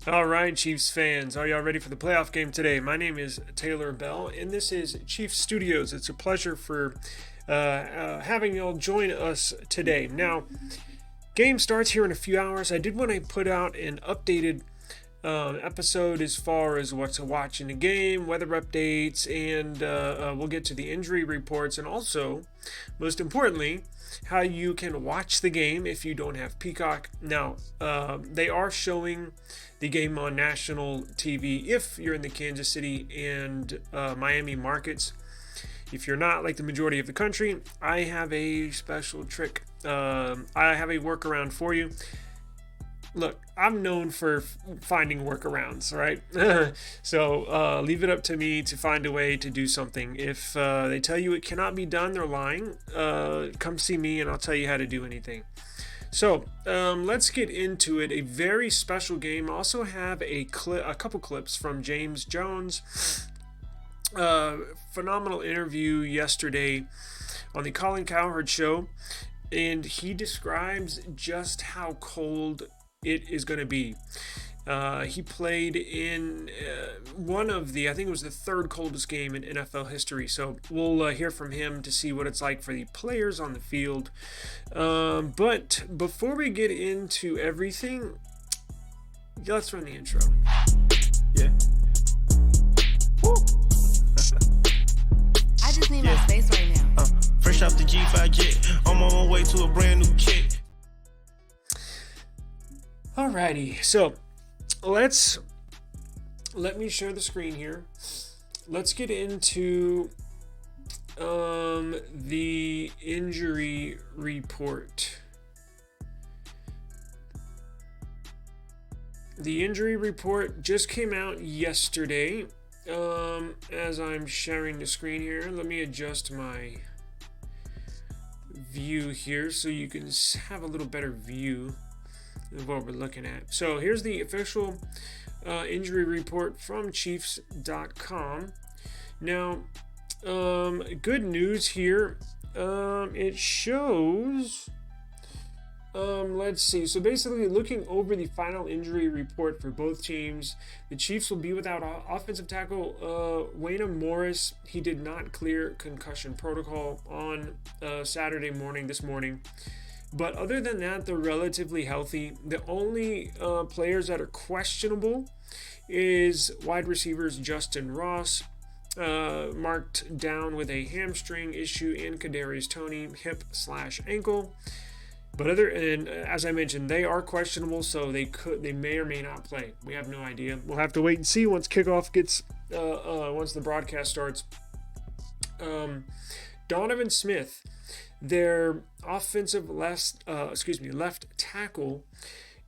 All right, Chiefs fans, are y'all ready for the playoff game today? My name is Taylor Bell, and this is Chiefs Studios. It's a pleasure for having y'all join us today. Now, game starts here in a few hours. I did want to put out an updated episode as far as what to watch in the game, weather updates, and we'll get to the injury reports, and also, most importantly, how you can watch the game if you don't have Peacock. Now, they are showing the game on national TV if you're in the Kansas City and Miami markets. If you're not, like the majority of the country, I have a special trick. I have a workaround for you. Look, I'm known for finding workarounds, right? So leave it up to me to find a way to do something. If they tell you it cannot be done, they're lying. Come see me and I'll tell you how to do anything. So let's get into it. A very special game. I also have a couple clips from James Jones. Phenomenal interview yesterday on the Colin Cowherd show, and he describes just how cold it is going to be. He played in one of the, I think it was the third coldest game in NFL history. So we'll hear from him to see what it's like for the players on the field. But before we get into everything, let's run the intro. Yeah. Woo. I just need my space right now. Fresh off the G5 jet, I'm on my way to a brand new kick. Alrighty, so let me share the screen here. Let's get into the injury report. The injury report just came out yesterday. As I'm sharing the screen here, let me adjust my view here so you can have a little better view of what we're looking at. So here's the official injury report from Chiefs.com. Now, good news here. It shows. Let's see. So basically, looking over the final injury report for both teams, the Chiefs will be without offensive tackle Wayne Morris. He did not clear concussion protocol on Saturday morning, this morning. But other than that, they're relatively healthy. The only players that are questionable is wide receivers Justin Ross, marked down with a hamstring issue, and Kadarius Toney, hip/ankle. But as I mentioned, they are questionable, so they may or may not play. We have no idea. We'll have to wait and see once kickoff gets once the broadcast starts. Donovan Smith, their offensive left tackle,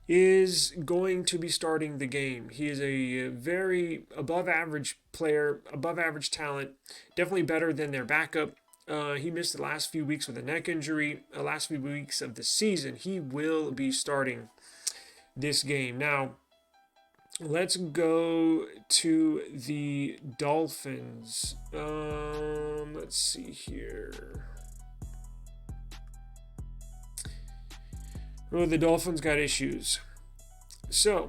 is going to be starting the game. He is a very above average player, above average talent, definitely better than their backup. He missed the last few weeks with a neck injury, last few weeks of the season. He will be starting this game. Now, let's go to the Dolphins. Let's see here. Oh, the Dolphins got issues. So,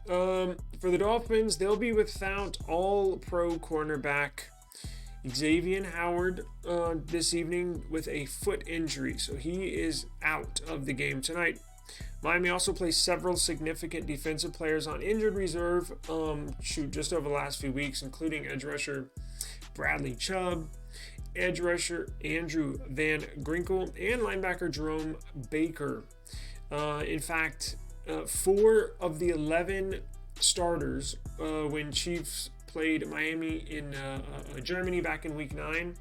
for the Dolphins, they'll be without all-pro cornerback Xavier Howard this evening with a foot injury. So he is out of the game tonight. Miami also plays several significant defensive players on injured reserve just over the last few weeks, including edge rusher Bradley Chubb, edge rusher Andrew Van Ginkel, and linebacker Jerome Baker. In fact, 4 of the 11 starters when Chiefs played Miami in Germany back in week 9,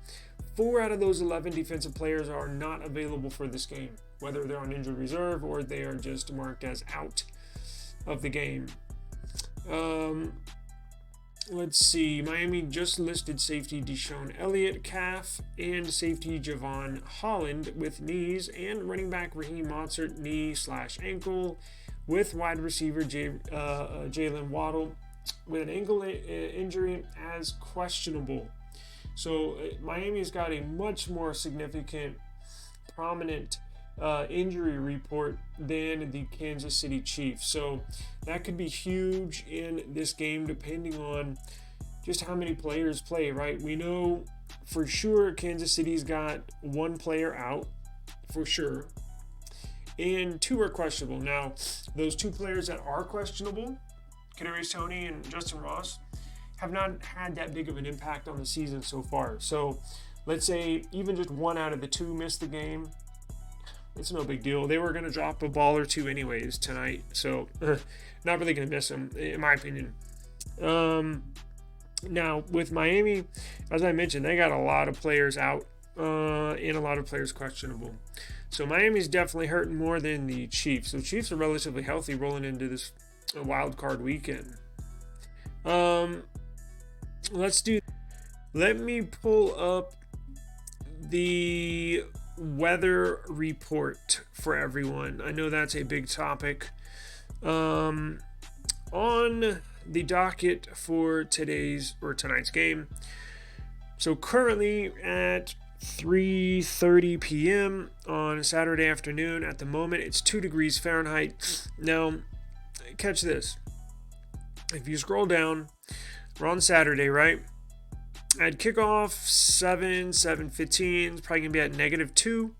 4 out of those 11 defensive players are not available for this game, whether they're on injured reserve or they are just marked as out of the game. Let's see. Miami just listed safety Deshaun Elliott, calf, and safety Javon Holland with knees, and running back Raheem Mostert, knee/ankle, with wide receiver Jalen Waddle with an ankle injury as questionable. So Miami's got a much more significant, prominent injury report than the Kansas City Chiefs. So that could be huge in this game depending on just how many players play, right? We know for sure Kansas City's got one player out, for sure. And 2 are questionable. Now, those 2 players that are questionable, Kadarius Toney and Justin Ross, have not had that big of an impact on the season so far. So let's say even just 1 out of the 2 missed the game. It's no big deal. They were going to drop a ball or 2 anyways tonight. So not really going to miss them, in my opinion. Now, with Miami, as I mentioned, they got a lot of players out and a lot of players questionable. So Miami's definitely hurting more than the Chiefs. So Chiefs are relatively healthy rolling into this wild card weekend. Let me pull up the weather report for everyone. I know that's a big topic. On the docket for tonight's game. So currently at 3:30 p.m. on a Saturday afternoon, at the moment it's 2 degrees Fahrenheit. Now, catch this. If you scroll down, we're on Saturday, right? At kickoff, 7:15, it's probably going to be at -2.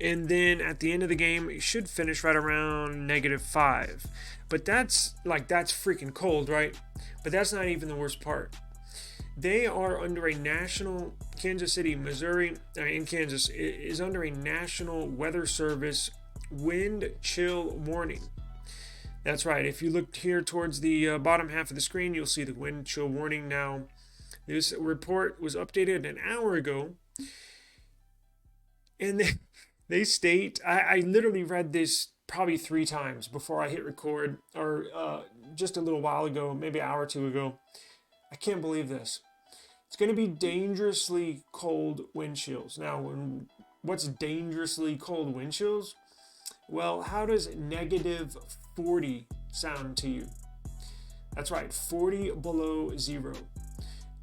And then at the end of the game, it should finish right around -5. But that's freaking cold, right? But that's not even the worst part. They are under a national, Kansas City, Missouri, in Kansas, is under a national weather service wind chill warning. That's right. If you look here towards the bottom half of the screen, you'll see the wind chill warning. Now, this report was updated an hour ago. And they state, I literally read this probably 3 times before I hit record, or just a little while ago, maybe an hour or 2 ago. I can't believe this. It's going to be dangerously cold wind chills. Now, what's dangerously cold wind chills? Well, how does -40 sound to you? That's right, 40 below zero.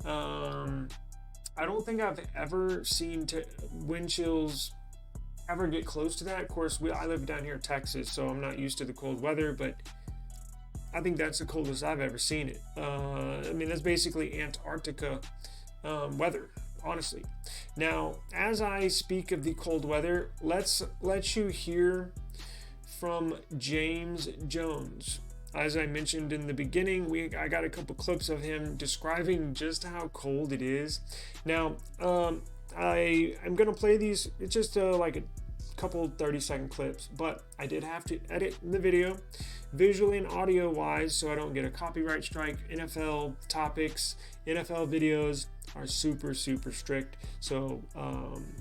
I don't think I've ever seen wind chills ever get close to that. Of course, I live down here in Texas, so I'm not used to the cold weather, but I think that's the coldest I've ever seen it. I mean, that's basically Antarctica weather, honestly. Now, as I speak of the cold weather, let's let you hear from James Jones. As I mentioned in the beginning, I got a couple clips of him describing just how cold it is. Now, I'm going to play these. It's just like a couple 30-second clips, but I did have to edit the video visually and audio wise so I don't get a copyright strike. NFL topics, NFL videos are super strict, so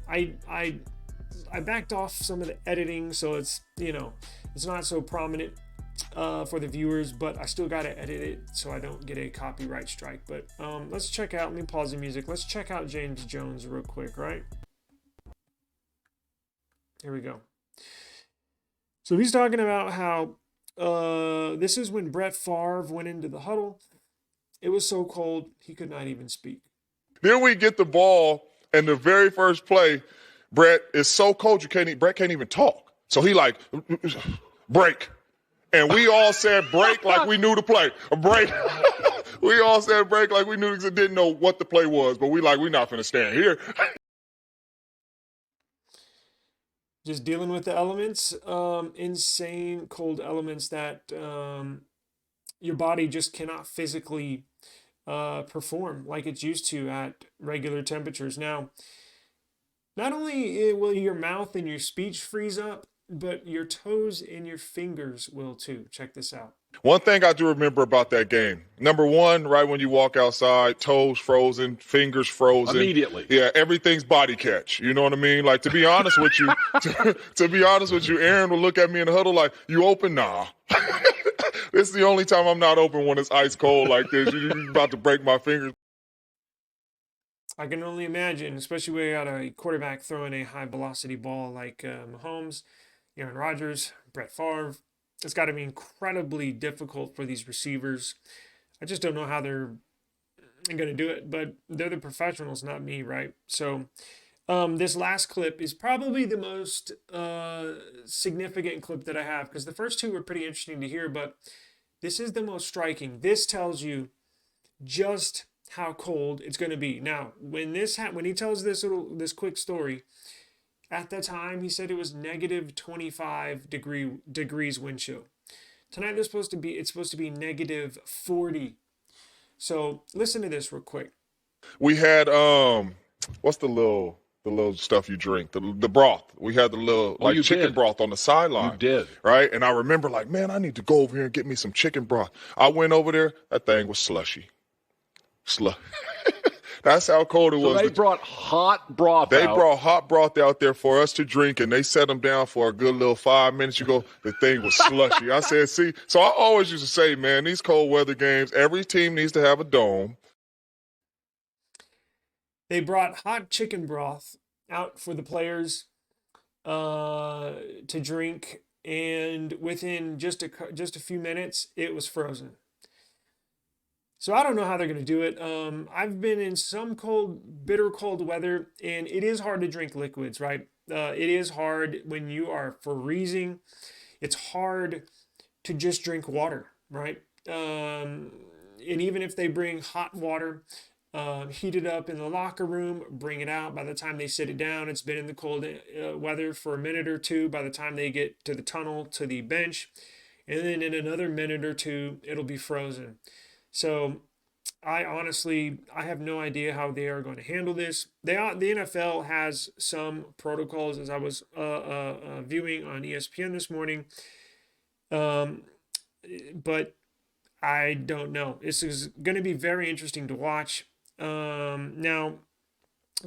I backed off some of the editing, so it's it's not so prominent for the viewers, but I still got to edit it so I don't get a copyright strike. But let's check out, let me pause the music, let's check out James Jones real quick, right? Here we go. So he's talking about how this is when Brett Favre went into the huddle. It was so cold he could not even speak. Then we get the ball, and the very first play, Brett is so cold Brett can't even talk. So he like, break. And we all said break like we knew the play. A break. We all said break like we knew because didn't know what the play was. But we're not going to stand here. Just dealing with the elements, insane cold elements that your body just cannot physically perform like it's used to at regular temperatures. Now, not only will your mouth and your speech freeze up, but your toes and your fingers will too. Check this out. One thing I do remember about that game, number one, right when you walk outside, toes frozen, fingers frozen. Immediately. Yeah, everything's body catch. You know what I mean? Like, to be honest with you, to be honest with you, Aaron will look at me in the huddle like, you open? Nah. This is the only time I'm not open when it's ice cold like this. You're about to break my fingers. I can only imagine, especially when you got a quarterback throwing a high-velocity ball like Mahomes, Aaron Rodgers, Brett Favre. It's got to be incredibly difficult for these receivers. I just don't know how they're going to do it, but they're the professionals, not me, right? So This last clip is probably the most significant clip that I have, because the first two were pretty interesting to hear, but this is the most striking. This tells you just how cold it's going to be. Now, when he tells this quick story, at the time he said it was negative 25 degrees wind chill. Tonight it's supposed to be negative 40. So listen to this real quick. We had what's the little stuff you drink, the broth. We had the little chicken broth on the sideline. You did. Right? And I remember man, I need to go over here and get me some chicken broth. I went over there, that thing was slushy. That's how cold it was. They brought hot broth They brought hot broth out there for us to drink, and they set them down for a good little 5 minutes. You go, the thing was slushy. I said, see, so I always used to say, man, these cold weather games, every team needs to have a dome. They brought hot chicken broth out for the players to drink, and within just a few minutes, it was frozen. So I don't know how they're going to do it. I've been in some bitter cold weather, and it is hard to drink liquids, right? It is hard when you are freezing. It's hard to just drink water, right? And even if they bring hot water, heat it up in the locker room, bring it out. By the time they sit it down, it's been in the cold weather for a minute or two. By the time they get to the tunnel, to the bench, and then in another minute or two, it'll be frozen. So I have no idea how they are going to handle this. The NFL has some protocols, as I was viewing on ESPN this morning. But I don't know. This is going to be very interesting to watch. Now,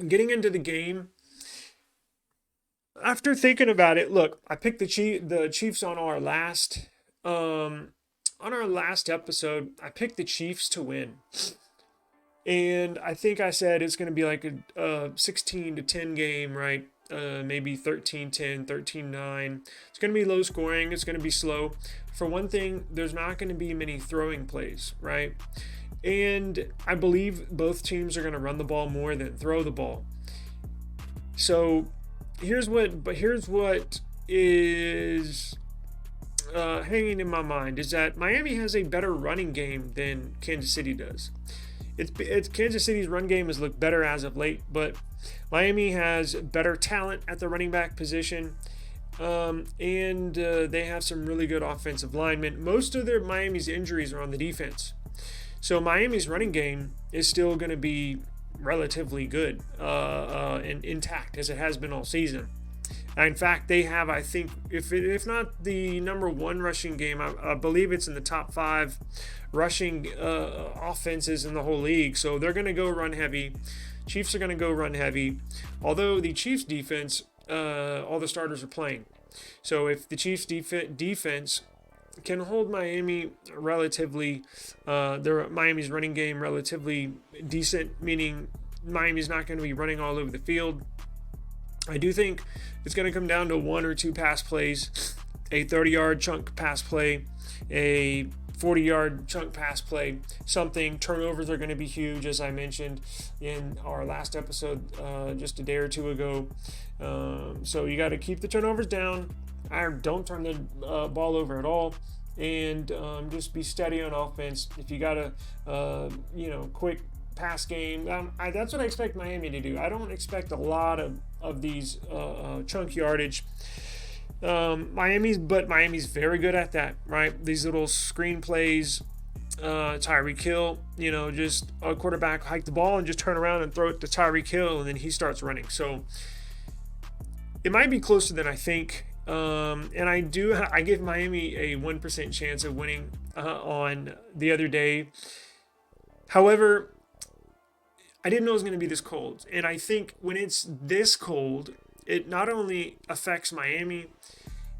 getting into the game, after thinking about it, look, I picked the Chiefs on our last episode. I picked the Chiefs to win. And I think I said it's going to be like a 16-10 game, right? Maybe 13-10, 13-9. It's going to be low scoring. It's going to be slow. For one thing, there's not going to be many throwing plays, right? And I believe both teams are going to run the ball more than throw the ball. So here's what is hanging in my mind is that Miami has a better running game than Kansas City does. It's Kansas City's run game has looked better as of late, but Miami has better talent at the running back position, and they have some really good offensive linemen. Most of Miami's injuries are on the defense, so Miami's running game is still going to be relatively good and intact as it has been all season. In fact, they have, I think, if not the number one rushing game, I believe it's in the top 5 rushing offenses in the whole league. So they're going to go run heavy. Chiefs are going to go run heavy. Although the Chiefs defense, all the starters are playing. So if the Chiefs defense can hold Miami relatively, Miami's running game relatively decent, meaning Miami's not going to be running all over the field, I do think it's going to come down to 1 or 2 pass plays, a 30-yard chunk pass play, a 40-yard chunk pass play, something. Turnovers are going to be huge, as I mentioned in our last episode just a day or two ago. So you got to keep the turnovers down. Don't turn the ball over at all, and just be steady on offense. If you got a quick pass game, that's what I expect Miami to do. I don't expect a lot of these chunk yardage. Miami's very good at that, right? These little screen plays, Tyreek Hill, just a quarterback hike the ball and just turn around and throw it to Tyreek Hill, and then he starts running. So it might be closer than I think. And I give Miami a 1% chance of winning on the other day. However, I didn't know it was going to be this cold. And I think when it's this cold, it not only affects Miami,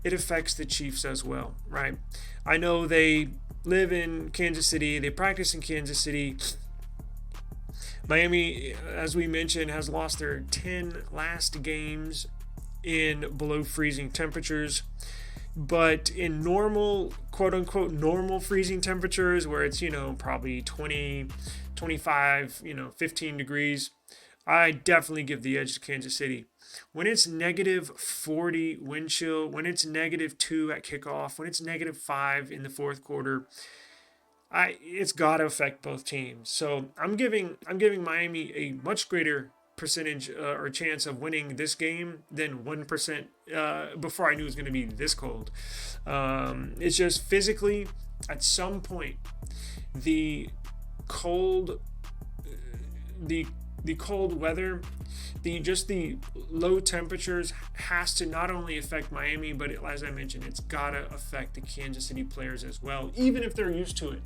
it affects the Chiefs as well, right? I know they live in Kansas City. They practice in Kansas City. Miami, as we mentioned, has lost their 10 last games in below freezing temperatures. But in normal, quote-unquote, normal freezing temperatures where it's, probably 20, 25, 15 degrees, I definitely give the edge to Kansas City. When it's negative 40 wind chill, when it's negative 2 at kickoff, when it's negative 5 in the fourth quarter, it's got to affect both teams. So I'm giving Miami a much greater percentage or chance of winning this game than 1% before I knew it was going to be this cold. It's just physically, at some point, the cold weather, the low temperatures has to not only affect Miami, but as I mentioned, it's gotta affect the Kansas City players as well, even if they're used to it.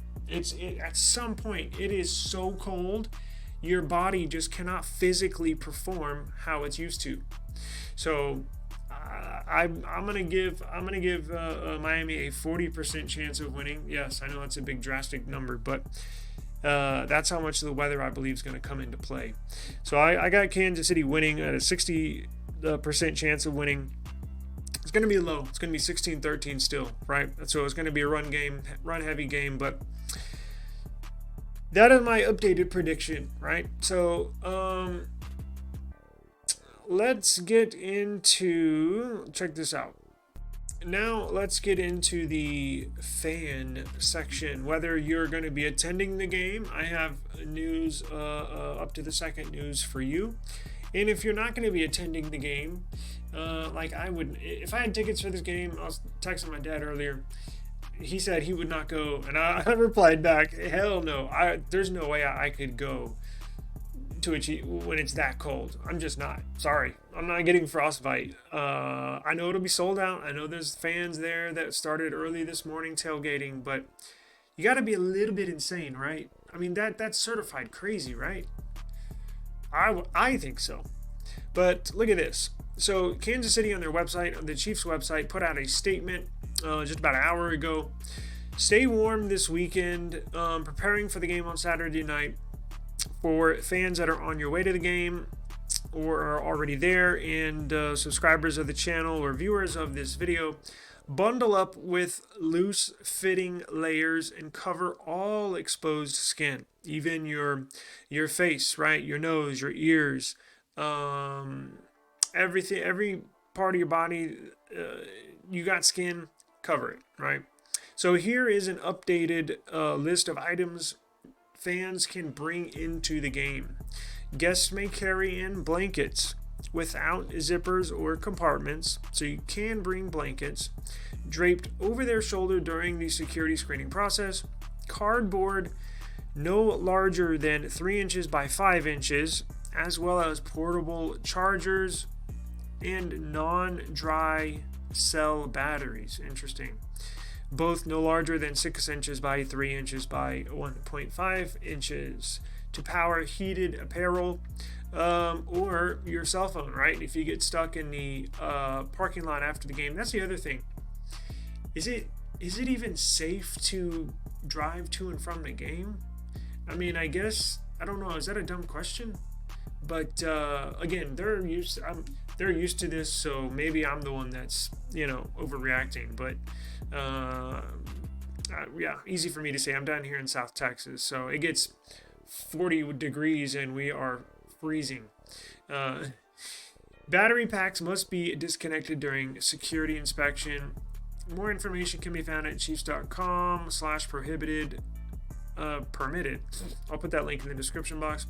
At some point, it is so cold, your body just cannot physically perform how it's used to. So I'm gonna give Miami a 40% chance of winning. Yes, I know that's a big drastic number, but that's how much of the weather I believe is going to come into play. So I got Kansas City winning at a 60% chance of winning. It's going to be low. It's going to be 16-13 still, right? So it's going to be a run heavy game, but that is my updated prediction, right? So let's get into, check this out. Now let's get into the fan section. Whether you're going to be attending the game, I have news up to the second news for you. And if you're not going to be attending the game, like I would, if I had tickets for this game, I was texting my dad earlier. He said he would not go, and I replied back, "Hell no! There's no way I could go to achieve when it's that cold. I'm just not. Sorry, I'm not getting frostbite. I know it'll be sold out. I know there's fans there that started early this morning tailgating, but you got to be a little bit insane, right? I mean that's certified crazy, right? I think so. But look at this. So Kansas City on their website, the Chiefs website, put out a statement just about an hour ago. Stay warm this weekend, preparing for the game on Saturday night. For fans that are on your way to the game or are already there, and subscribers of the channel or viewers of this video, bundle up with loose fitting layers and cover all exposed skin, even your face, right? Your nose, your ears, everything, every part of your body, you got skin, cover it, right? So here is an updated list of items fans can bring into the game. Guests may carry in blankets without zippers or compartments, so you can bring blankets draped over their shoulder during the security screening process. Cardboard no larger than 3 inches by 5 inches, as well as portable chargers and non-dry cell batteries. Interesting. Both no larger than 6 inches by 3 inches by 1.5 inches to power heated apparel or your cell phone, right? If you get stuck in the parking lot after the game. That's the other thing. Is it even safe to drive to and from the game? I mean, I guess, I don't know. Is that a dumb question? But again, they're used to this, so maybe I'm the one that's, overreacting. But yeah, easy for me to say. I'm down here in South Texas, so it gets 40 degrees and we are freezing. Battery packs must be disconnected during security inspection. More information can be found at chiefs.com/permitted. I'll put that link in the description box.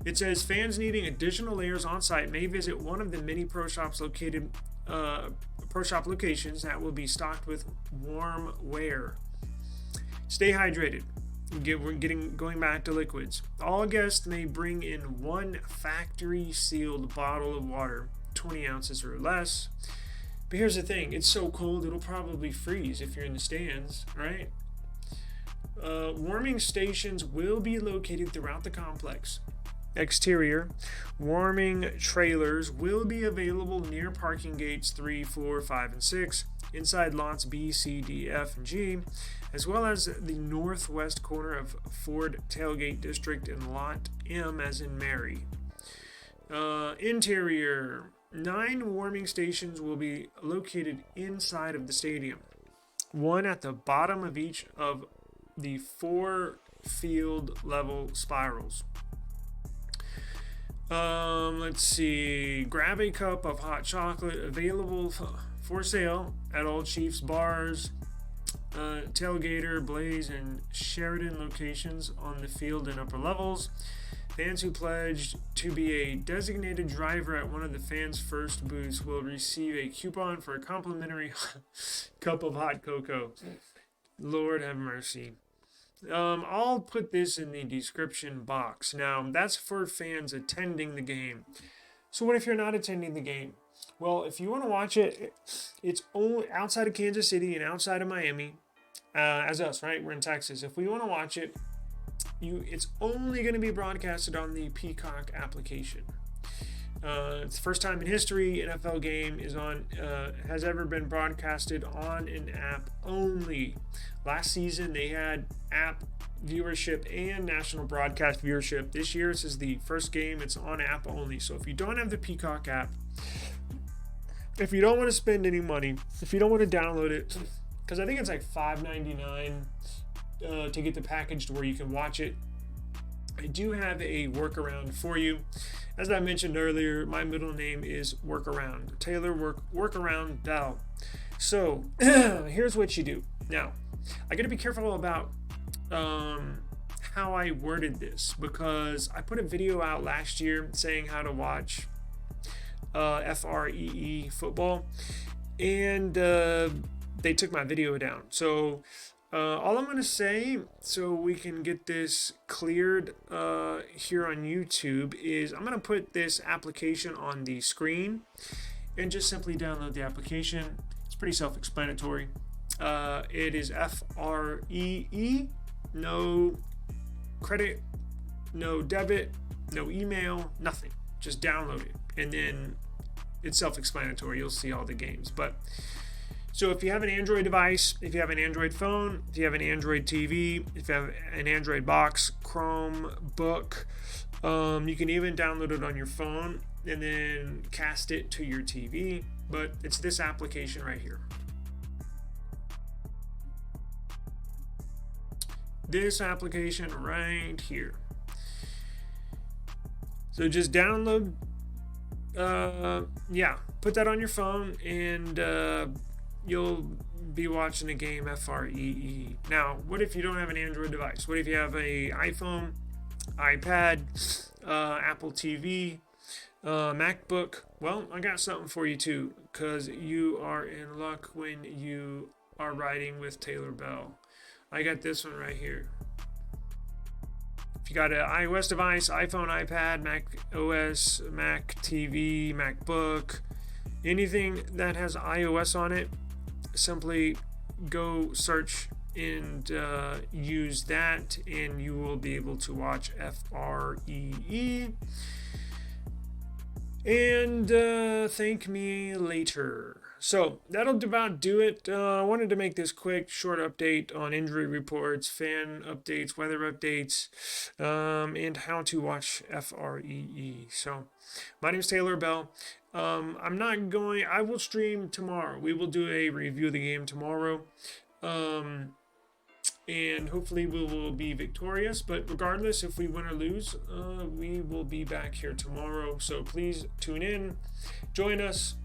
It says fans needing additional layers on site may visit one of the many pro shop locations that will be stocked with warm wear. Stay hydrated. Going back to liquids. All guests may bring in one factory sealed bottle of water, 20 ounces or less. But here's the thing, it's so cold it'll probably freeze if you're in the stands, right? Warming stations will be located throughout the complex. Exterior, warming trailers will be available near parking gates 3, 4, 5, and 6, inside lots B, C, D, F, and G, as well as the northwest corner of Ford Tailgate District and Lot M as in Mary. Interior, 9 warming stations will be located inside of the stadium, one at the bottom of each of the 4 field level spirals. Let's see. Grab a cup of hot chocolate available for sale at all Chiefs bars, Tailgater, Blaze, and Sheridan locations on the field and upper levels. Fans who pledged to be a designated driver at one of the fans' first booths will receive a coupon for a complimentary cup of hot cocoa. Lord have mercy. I'll put this in the description box. Now, that's for fans attending the game. So what if you're not attending the game? Well, if you want to watch it, it's only outside of Kansas City and outside of Miami, as us, right? We're in Texas. If we want to watch it, it's only going to be broadcasted on the Peacock application. It's the first time in history NFL game has ever been broadcasted on an app only. Last season they had app viewership and national broadcast viewership. This year this is the first game it's on app only. So if you don't have the Peacock app, if you don't want to spend any money, if you don't want to download it, because I think it's like $5.99 to get the package to where you can watch it, I do have a workaround for you. As I mentioned earlier, my middle name is Workaround. Taylor Workaround Bell. So here's what you do. Now, I got to be careful about how I worded this, because I put a video out last year saying how to watch FREE football, and they took my video down. So all I'm going to say, so we can get this cleared here on YouTube, is I'm going to put this application on the screen and just simply download the application. It's pretty self-explanatory. It is FREE, no credit, no debit, no email, nothing. Just download it, and then it's self-explanatory. You'll see all the games. But so if you have an Android device, if you have an Android phone, if you have an Android TV, if you have an Android box, Chromebook, you can even download it on your phone and then cast it to your TV. But it's this application right here. This application right here. So just download, put that on your phone, and you'll be watching a game FREE. Now, what if you don't have an Android device? What if you have a iPhone, iPad, Apple TV, MacBook? Well, I got something for you too, because you are in luck when you are riding with Taylor Bell. I got this one right here. If you got an iOS device, iPhone, iPad, Mac OS, Mac TV, MacBook, anything that has iOS on it, simply go search and use that, and you will be able to watch FREE. And thank me later. So that'll about do it. I wanted to make this quick, short update on injury reports, fan updates, weather updates, and how to watch FREE. So my name is Taylor Bell. I will stream tomorrow. We will do a review of the game tomorrow. And hopefully we will be victorious. But regardless, if we win or lose, we will be back here tomorrow. So please tune in, join us.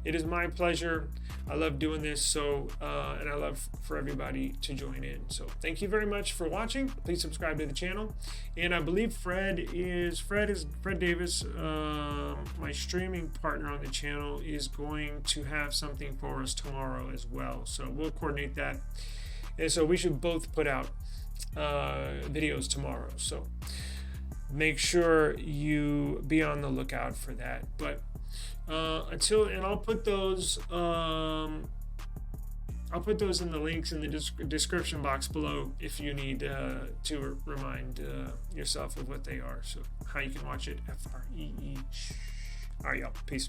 It is my pleasure. I love doing this, so and I love for everybody to join in. So thank you very much for watching. Please subscribe to the channel. And I believe Fred Davis, my streaming partner on the channel, is going to have something for us tomorrow as well. So we'll coordinate that. And so we should both put out videos tomorrow. So make sure you be on the lookout for that. But I'll put those in the links in the description box below if you need to remind yourself of what they are, so how you can watch it FREE. All right, y'all, peace.